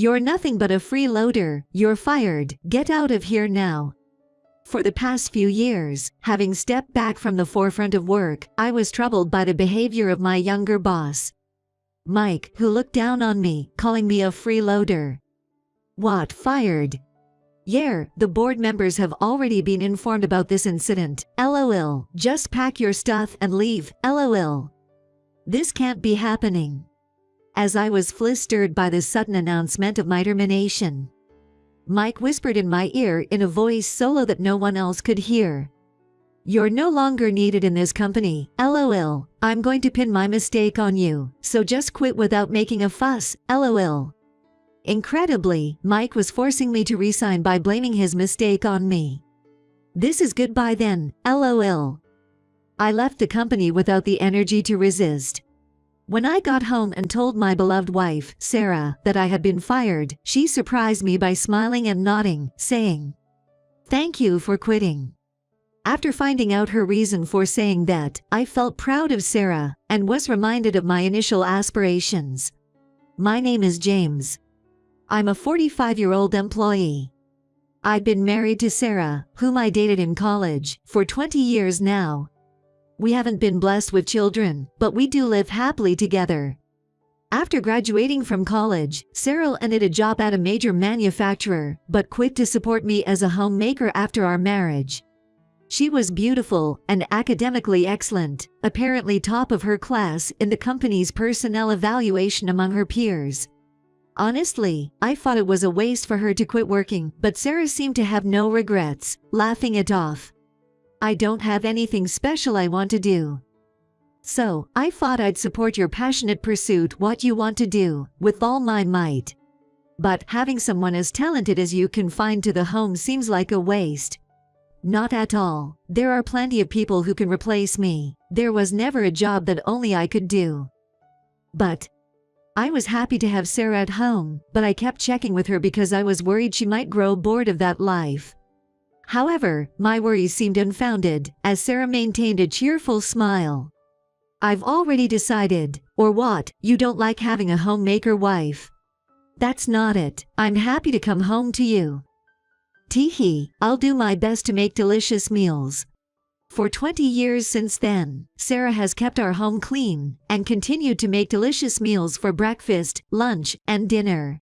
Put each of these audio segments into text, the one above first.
You're nothing but a freeloader, you're fired, get out of here now. For the past few years, having stepped back from the forefront of work, I was troubled by the behavior of my younger boss, Mike, who looked down on me, calling me a freeloader. What, fired? Yeah, the board members have already been informed about this incident. LOL. Just pack your stuff and leave. LOL. This can't be happening. As I was flustered by the sudden announcement of my termination, Mike whispered in my ear in a voice so low that no one else could hear. You're no longer needed in this company. LOL. I'm going to pin my mistake on you, so just quit without making a fuss. LOL. Incredibly, Mike was forcing me to resign by blaming his mistake on me. This is goodbye then. LOL. I left the company without the energy to resist. When I got home and told my beloved wife, Sarah, that I had been fired, she surprised me by smiling and nodding, saying, "Thank you for quitting." After finding out her reason for saying that, I felt proud of Sarah and was reminded of my initial aspirations. My name is James. I'm a 45-year-old employee. I'd been married to Sarah, whom I dated in college, for 20 years now. We haven't been blessed with children, but we do live happily together. After graduating from college, Sarah landed a job at a major manufacturer, but quit to support me as a homemaker after our marriage. She was beautiful and academically excellent, apparently top of her class in the company's personnel evaluation among her peers. Honestly, I thought it was a waste for her to quit working, but Sarah seemed to have no regrets, laughing it off. I don't have anything special I want to do. So, I thought I'd support your passionate pursuit what you want to do, with all my might. But having someone as talented as you confined to the home seems like a waste. Not at all. There are plenty of people who can replace me. There was never a job that only I could do. But I was happy to have Sarah at home, but I kept checking with her because I was worried she might grow bored of that life. However, my worries seemed unfounded, as Sarah maintained a cheerful smile. I've already decided. Or what, you don't like having a homemaker wife? That's not it. I'm happy to come home to you. Teehee, I'll do my best to make delicious meals. For 20 years since then, Sarah has kept our home clean and continued to make delicious meals for breakfast, lunch, and dinner.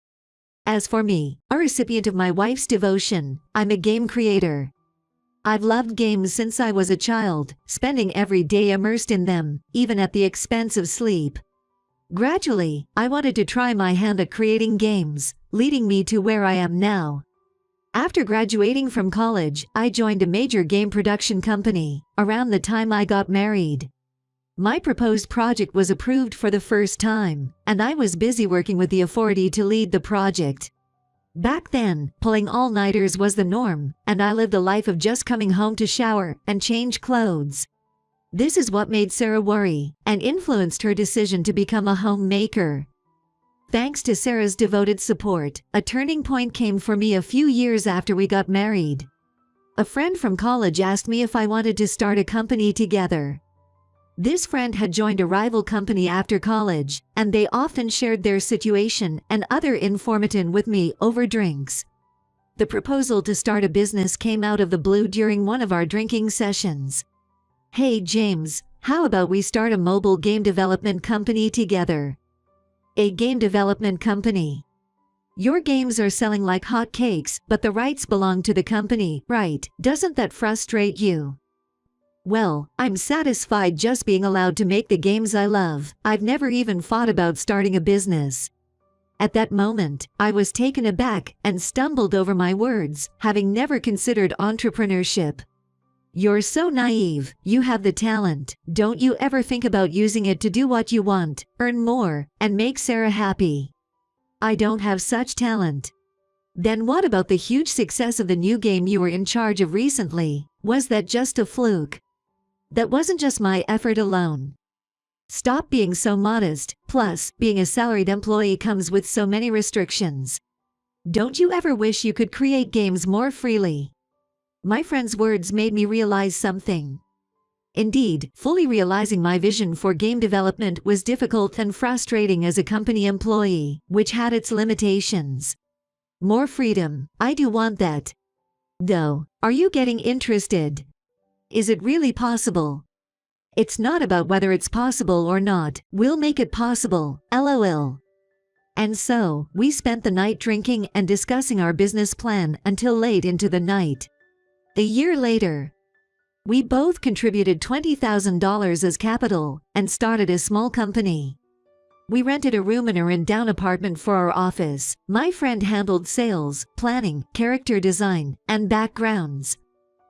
As for me, a recipient of my wife's devotion, I'm a game creator. I've loved games since I was a child, spending every day immersed in them, even at the expense of sleep. Gradually, I wanted to try my hand at creating games, leading me to where I am now. After graduating from college, I joined a major game production company, around the time I got married. My proposed project was approved for the first time, and I was busy working with the authority to lead the project. Back then, pulling all-nighters was the norm, and I lived a life of just coming home to shower and change clothes. This is what made Sarah worry, and influenced her decision to become a homemaker. Thanks to Sarah's devoted support, a turning point came for me a few years after we got married. A friend from college asked me if I wanted to start a company together. This friend had joined a rival company after college, and they often shared their situation and other information with me over drinks. The proposal to start a business came out of the blue during one of our drinking sessions. "Hey James, how about we start a mobile game development company together?" A game development company? Your games are selling like hotcakes, but the rights belong to the company, right? Doesn't that frustrate you? Well, I'm satisfied just being allowed to make the games I love. I've never even thought about starting a business. At that moment, I was taken aback and stumbled over my words, having never considered entrepreneurship. You're so naive. You have the talent. Don't you ever think about using it to do what you want, earn more, and make Sarah happy? I don't have such talent. Then what about the huge success of the new game you were in charge of recently? Was that just a fluke? That wasn't just my effort alone. Stop being so modest. Plus, being a salaried employee comes with so many restrictions. Don't you ever wish you could create games more freely? My friend's words made me realize something. Indeed, fully realizing my vision for game development was difficult and frustrating as a company employee, which had its limitations. More freedom, I do want that. Though, are you getting interested? Is it really possible? It's not about whether it's possible or not, we'll make it possible, LOL. And so, we spent the night drinking and discussing our business plan until late into the night. A year later, we both contributed $20,000 as capital and started a small company. We rented a room in a rundown apartment for our office. My friend handled sales, planning, character design, and backgrounds,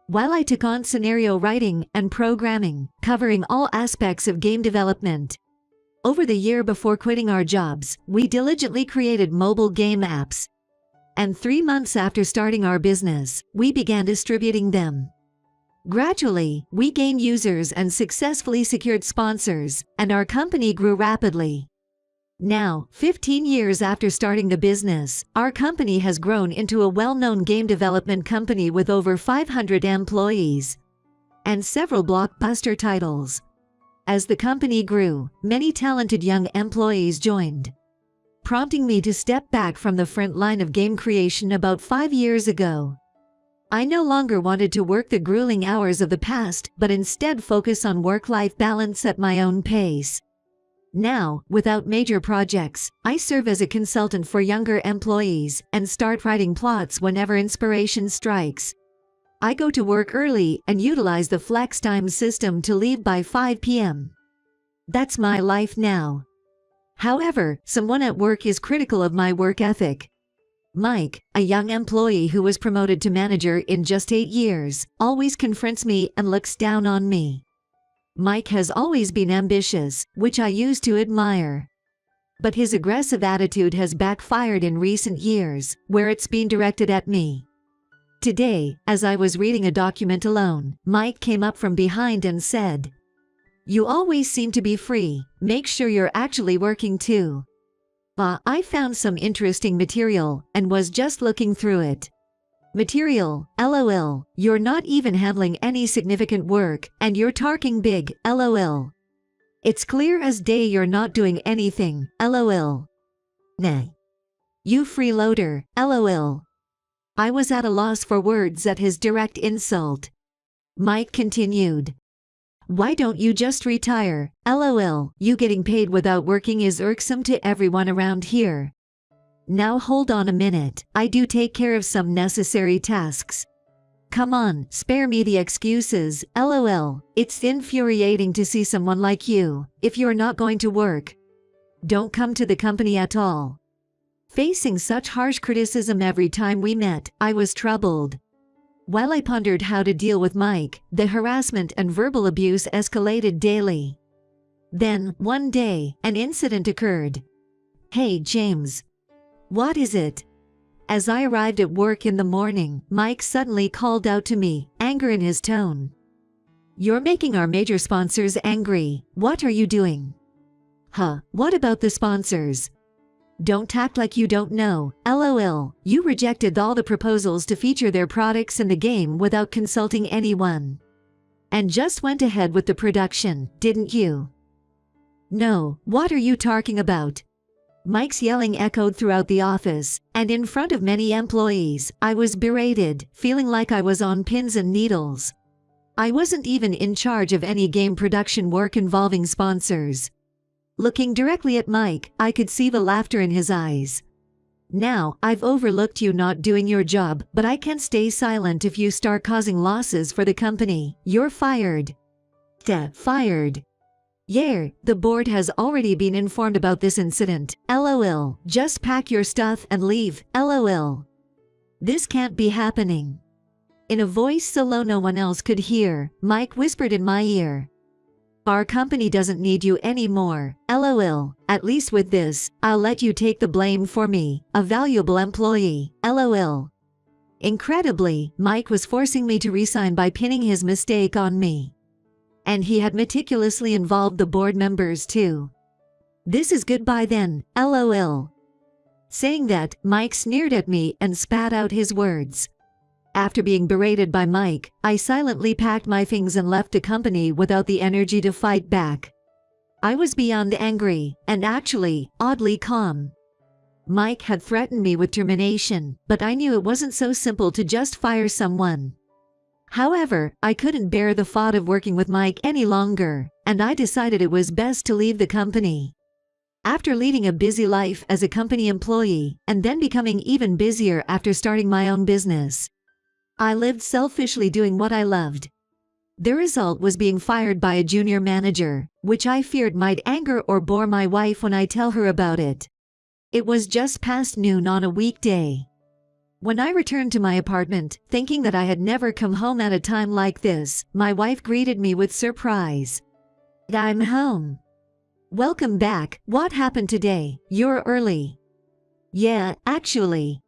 while I took on scenario writing and programming, covering all aspects of game development. Over the year before quitting our jobs, we diligently created mobile game apps. And 3 months after starting our business, we began distributing them. Gradually, we gained users and successfully secured sponsors, and our company grew rapidly. Now, 15 years after starting the business, our company has grown into a well-known game development company with over 500 employees and several blockbuster titles. As the company grew, many talented young employees joined, prompting me to step back from the front line of game creation about 5 years ago. I no longer wanted to work the grueling hours of the past, but instead focus on work-life balance at my own pace. Now, without major projects, I serve as a consultant for younger employees and start writing plots whenever inspiration strikes. I go to work early and utilize the flex time system to leave by 5 p.m. That's my life now. However, someone at work is critical of my work ethic. Mike, a young employee who was promoted to manager in just 8 years, always confronts me and looks down on me. Mike has always been ambitious, which I used to admire. But his aggressive attitude has backfired in recent years, where it's been directed at me. Today, as I was reading a document alone, Mike came up from behind and said, "You always seem to be free, make sure you're actually working too." I found some interesting material and was just looking through it. Material, LOL, you're not even handling any significant work, and you're talking big, LOL. It's clear as day you're not doing anything, LOL. Nah. You freeloader, LOL. I was at a loss for words at his direct insult. Mike continued. Why don't you just retire, LOL, you getting paid without working is irksome to everyone around here. Now hold on a minute, I do take care of some necessary tasks. Come on, spare me the excuses, LOL, it's infuriating to see someone like you, if you're not going to work, don't come to the company at all. Facing such harsh criticism every time we met, I was troubled. While I pondered how to deal with Mike, the harassment and verbal abuse escalated daily. Then, one day, an incident occurred. Hey James. What is it? As I arrived at work in the morning, Mike suddenly called out to me, anger in his tone. You're making our major sponsors angry, what are you doing? What about the sponsors? Don't act like you don't know, LOL, you rejected all the proposals to feature their products in the game without consulting anyone. And just went ahead with the production, didn't you? No, what are you talking about? Mike's yelling echoed throughout the office, and in front of many employees, I was berated, feeling like I was on pins and needles. I wasn't even in charge of any game production work involving sponsors. Looking directly at Mike, I could see the laughter in his eyes. Now, I've overlooked you not doing your job, but I can't stay silent if you start causing losses for the company. You're fired. Fired. Yeah, the board has already been informed about this incident, LOL, just pack your stuff and leave, LOL. This can't be happening. In a voice so low no one else could hear, Mike whispered in my ear. Our company doesn't need you anymore, LOL, at least with this, I'll let you take the blame for me, a valuable employee, LOL. Incredibly, Mike was forcing me to resign by pinning his mistake on me. And he had meticulously involved the board members too. This is goodbye then, LOL. Saying that, Mike sneered at me and spat out his words. After being berated by Mike, I silently packed my things and left the company without the energy to fight back. I was beyond angry, and actually, oddly calm. Mike had threatened me with termination, but I knew it wasn't so simple to just fire someone. However, I couldn't bear the thought of working with Mike any longer, and I decided it was best to leave the company. After leading a busy life as a company employee, and then becoming even busier after starting my own business, I lived selfishly doing what I loved. The result was being fired by a junior manager, which I feared might anger or bore my wife when I tell her about it. It was just past noon on a weekday. When I returned to my apartment, thinking that I had never come home at a time like this, my wife greeted me with surprise. "I'm home." "Welcome back. What happened today? You're early." "Yeah, actually."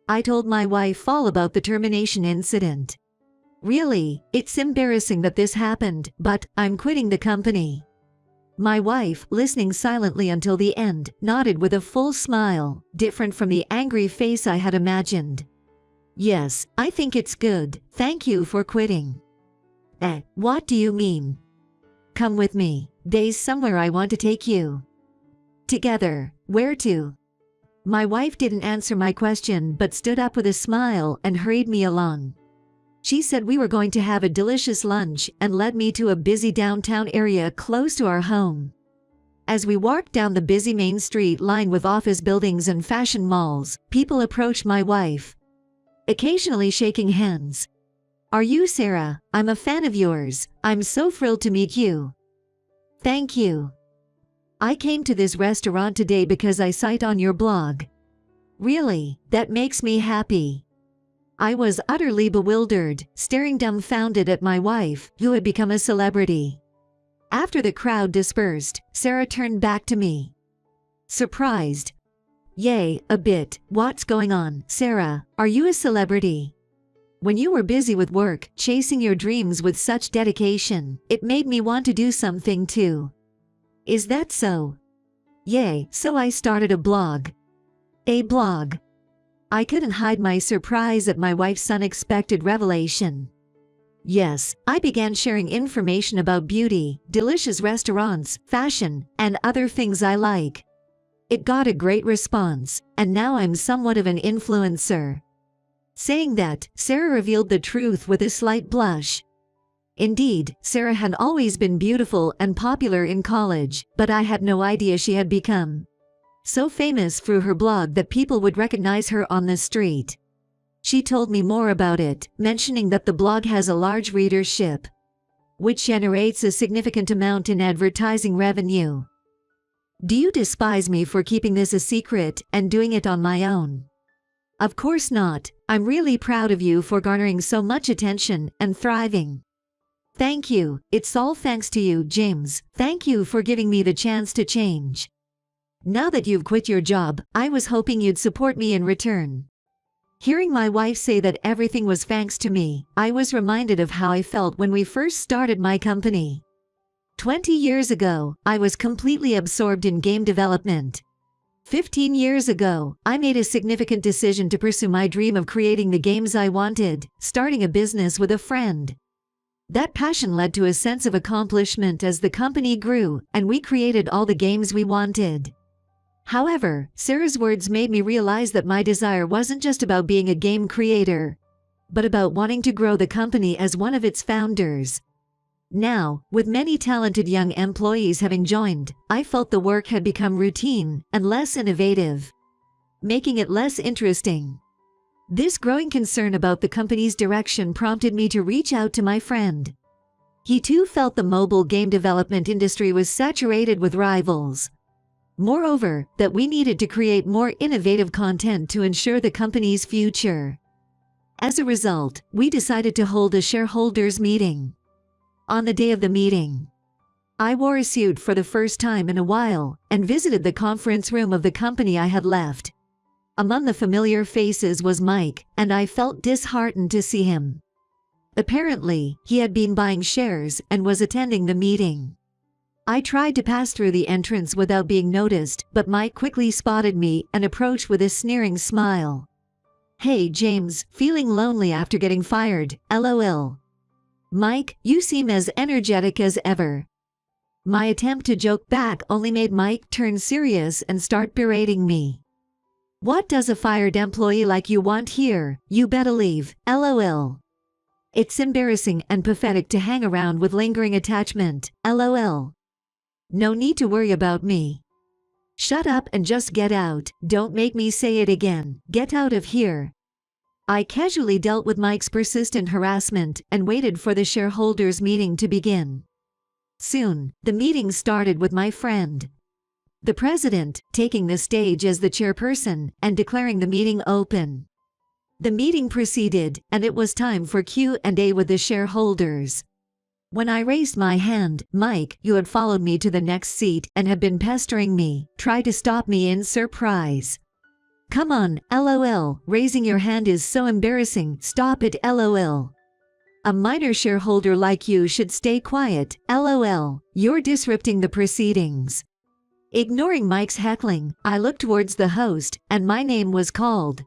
I told my wife all about the termination incident. "Really, it's embarrassing that this happened, but I'm quitting the company." My wife, listening silently until the end, nodded with a full smile, different from the angry face I had imagined. "Yes, I think it's good. Thank you for quitting." What do you mean?" "Come with me. There's somewhere I want to take you." "Together? Where to?" My wife didn't answer my question but stood up with a smile and hurried me along. She said we were going to have a delicious lunch and led me to a busy downtown area close to our home. As we walked down the busy main street lined with office buildings and fashion malls, people approached my wife, occasionally shaking hands. "Are you Sarah? I'm a fan of yours. I'm so thrilled to meet you." "Thank you. I came to this restaurant today because I saw it on your blog." "Really? That makes me happy." I was utterly bewildered, staring dumbfounded at my wife, who had become a celebrity. After the crowd dispersed, Sarah turned back to me. Surprised. "Yay, a bit. What's going on, Sarah? Are you a celebrity?" "When you were busy with work, chasing your dreams with such dedication, it made me want to do something too." "Is that so?" "Yay, so I started a blog." "A blog?" I couldn't hide my surprise at my wife's unexpected revelation. "Yes, I began sharing information about beauty, delicious restaurants, fashion, and other things I like. It got a great response, and now I'm somewhat of an influencer." Saying that, Sarah revealed the truth with a slight blush. Indeed, Sarah had always been beautiful and popular in college, but I had no idea she had become so famous through her blog that people would recognize her on the street. She told me more about it, mentioning that the blog has a large readership, which generates a significant amount in advertising revenue. "Do you despise me for keeping this a secret and doing it on my own?" "Of course not. I'm really proud of you for garnering so much attention and thriving." "Thank you. It's all thanks to you, James. Thank you for giving me the chance to change. Now that you've quit your job, I was hoping you'd support me in return." Hearing my wife say that everything was thanks to me, I was reminded of how I felt when we first started my company. 20 years ago, I was completely absorbed in game development. 15 years ago, I made a significant decision to pursue my dream of creating the games I wanted, starting a business with a friend. That passion led to a sense of accomplishment as the company grew, and we created all the games we wanted. However, Sarah's words made me realize that my desire wasn't just about being a game creator, but about wanting to grow the company as one of its founders. Now, with many talented young employees having joined, I felt the work had become routine and less innovative, making it less interesting. This growing concern about the company's direction prompted me to reach out to my friend. He too felt the mobile game development industry was saturated with rivals. Moreover, that we needed to create more innovative content to ensure the company's future. As a result, we decided to hold a shareholders meeting. On the day of the meeting, I wore a suit for the first time in a while and visited the conference room of the company I had left. Among the familiar faces was Mike, and I felt disheartened to see him. Apparently, he had been buying shares and was attending the meeting. I tried to pass through the entrance without being noticed, but Mike quickly spotted me and approached with a sneering smile. Hey James, feeling lonely after getting fired, LOL. Mike, you seem as energetic as ever. My attempt to joke back only made Mike turn serious and start berating me. What does a fired employee like you want here? You better leave, LOL. It's embarrassing and pathetic to hang around with lingering attachment, LOL. No need to worry about me. Shut up and just get out, don't make me say it again, get out of here. I casually dealt with Mike's persistent harassment and waited for the shareholders' meeting to begin. Soon, the meeting started with my friend, the president, taking the stage as the chairperson and declaring the meeting open. The meeting proceeded, and it was time for Q&A with the shareholders. When I raised my hand, Mike, you had followed me to the next seat and had been pestering me, tried to stop me in surprise. Come on, LOL, raising your hand is so embarrassing, stop it, LOL. A minor shareholder like you should stay quiet, LOL, you're disrupting the proceedings. Ignoring Mike's heckling, I looked towards the host, and my name was called.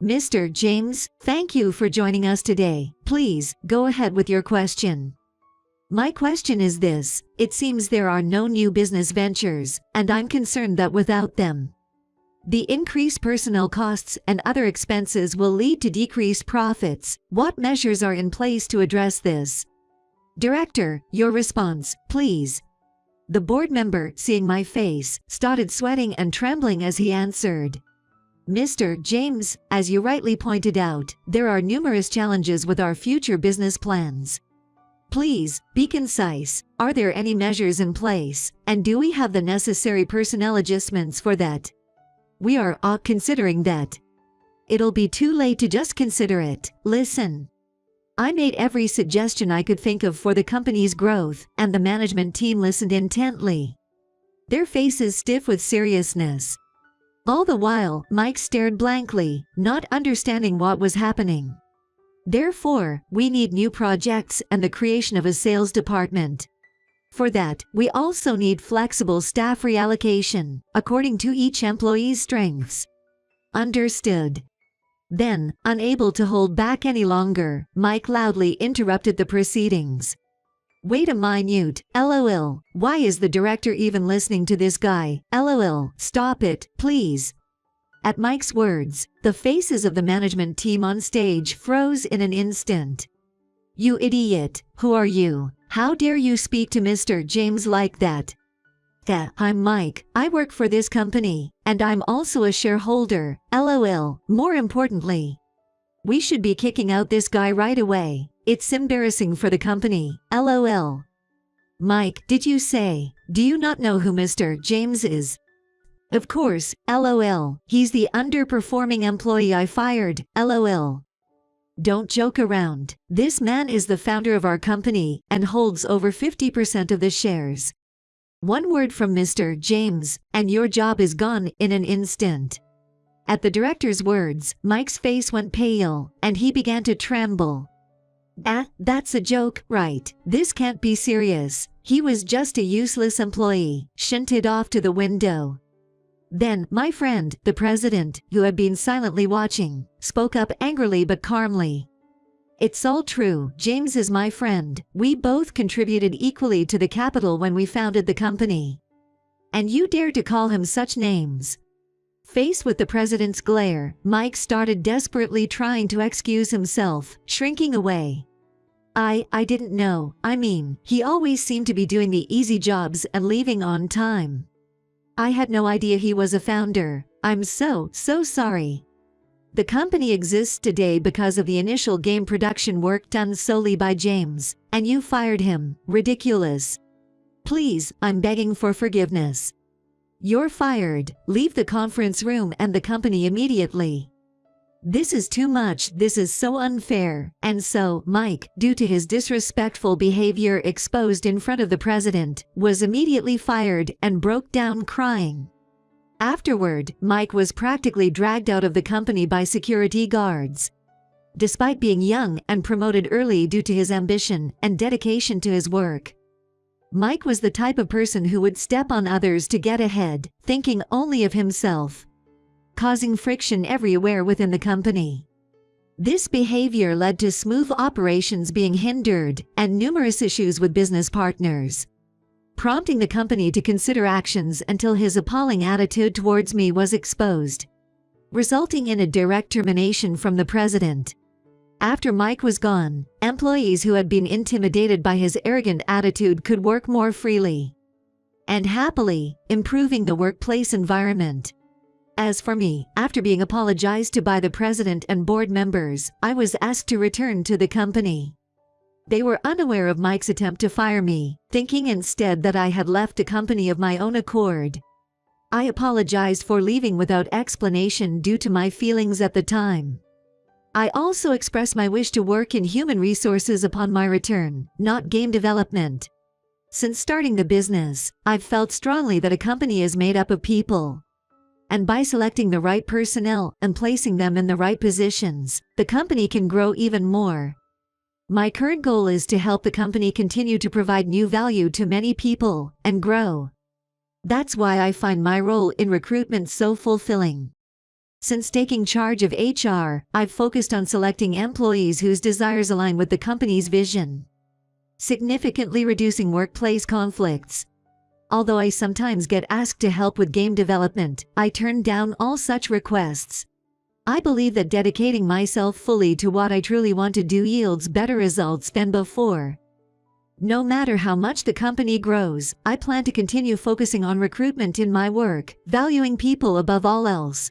Mr. James, thank you for joining us today. Please, go ahead with your question. My question is this: it seems there are no new business ventures, and I'm concerned that without them, the increased personnel costs and other expenses will lead to decreased profits. What measures are in place to address this? Director, your response, please. The board member, seeing my face, started sweating and trembling as he answered. Mr. James, as you rightly pointed out, there are numerous challenges with our future business plans. Please, be concise. Are there any measures in place, and do we have the necessary personnel adjustments for that? We are all considering that. It'll be too late to just consider it. Listen. I made every suggestion I could think of for the company's growth, and the management team listened intently, their faces stiff with seriousness. All the while, Mike stared blankly, not understanding what was happening. Therefore, we need new projects and the creation of a sales department. For that, we also need flexible staff reallocation, according to each employee's strengths. Understood. Then, unable to hold back any longer, Mike loudly interrupted the proceedings. Wait a minute, LOL, why is the director even listening to this guy? LOL, stop it, please. At Mike's words, the faces of the management team on stage froze in an instant. You idiot, who are you? How dare you speak to Mr. James like that? I'm Mike, I work for this company, and I'm also a shareholder, LOL. More importantly, we should be kicking out this guy right away. It's embarrassing for the company, LOL. Mike, did you say, do you not know who Mr. James is? Of course, LOL, he's the underperforming employee I fired, LOL. Don't joke around. This man is the founder of our company and holds over 50% of the shares. One word from Mr. James, and your job is gone in an instant. At the director's words, Mike's face went pale, and he began to tremble. That's a joke, right? This can't be serious. He was just a useless employee, shunted off to the window. Then, my friend, the president, who had been silently watching, spoke up angrily but calmly. It's all true. James is my friend. We both contributed equally to the capital when we founded the company. And you dare to call him such names? Faced with the president's glare, Mike started desperately trying to excuse himself, shrinking away. I didn't know. I mean, he always seemed to be doing the easy jobs and leaving on time. I had no idea he was a founder. I'm so sorry. The company exists today because of the initial game production work done solely by James, and you fired him. Ridiculous. Please, I'm begging for forgiveness. You're fired. Leave the conference room and the company immediately. This is too much. This is so unfair. And so, Mike, due to his disrespectful behavior exposed in front of the president, was immediately fired and broke down crying. Afterward, Mike was practically dragged out of the company by security guards. Despite being young and promoted early due to his ambition and dedication to his work, Mike was the type of person who would step on others to get ahead, thinking only of himself. causing friction everywhere within the company. This behavior led to smooth operations being hindered and numerous issues with business partners, prompting the company to consider actions until his appalling attitude towards me was exposed, resulting in a direct termination from the president. After Mike was gone, employees who had been intimidated by his arrogant attitude could work more freely and happily, improving the workplace environment. As for me, after being apologized to by the president and board members, I was asked to return to the company. They were unaware of Mike's attempt to fire me, thinking instead that I had left the company of my own accord. I apologized for leaving without explanation due to my feelings at the time. I also expressed my wish to work in human resources upon my return, not game development. Since starting the business, I've felt strongly that a company is made up of people, and by selecting the right personnel and placing them in the right positions, the company can grow even more. My current goal is to help the company continue to provide new value to many people and grow. That's why I find my role in recruitment so fulfilling. Since taking charge of HR, I've focused on selecting employees whose desires align with the company's vision, significantly reducing workplace conflicts. Although I sometimes get asked to help with game development, I turn down all such requests. I believe that dedicating myself fully to what I truly want to do yields better results than before. No matter how much the company grows, I plan to continue focusing on recruitment in my work, valuing people above all else.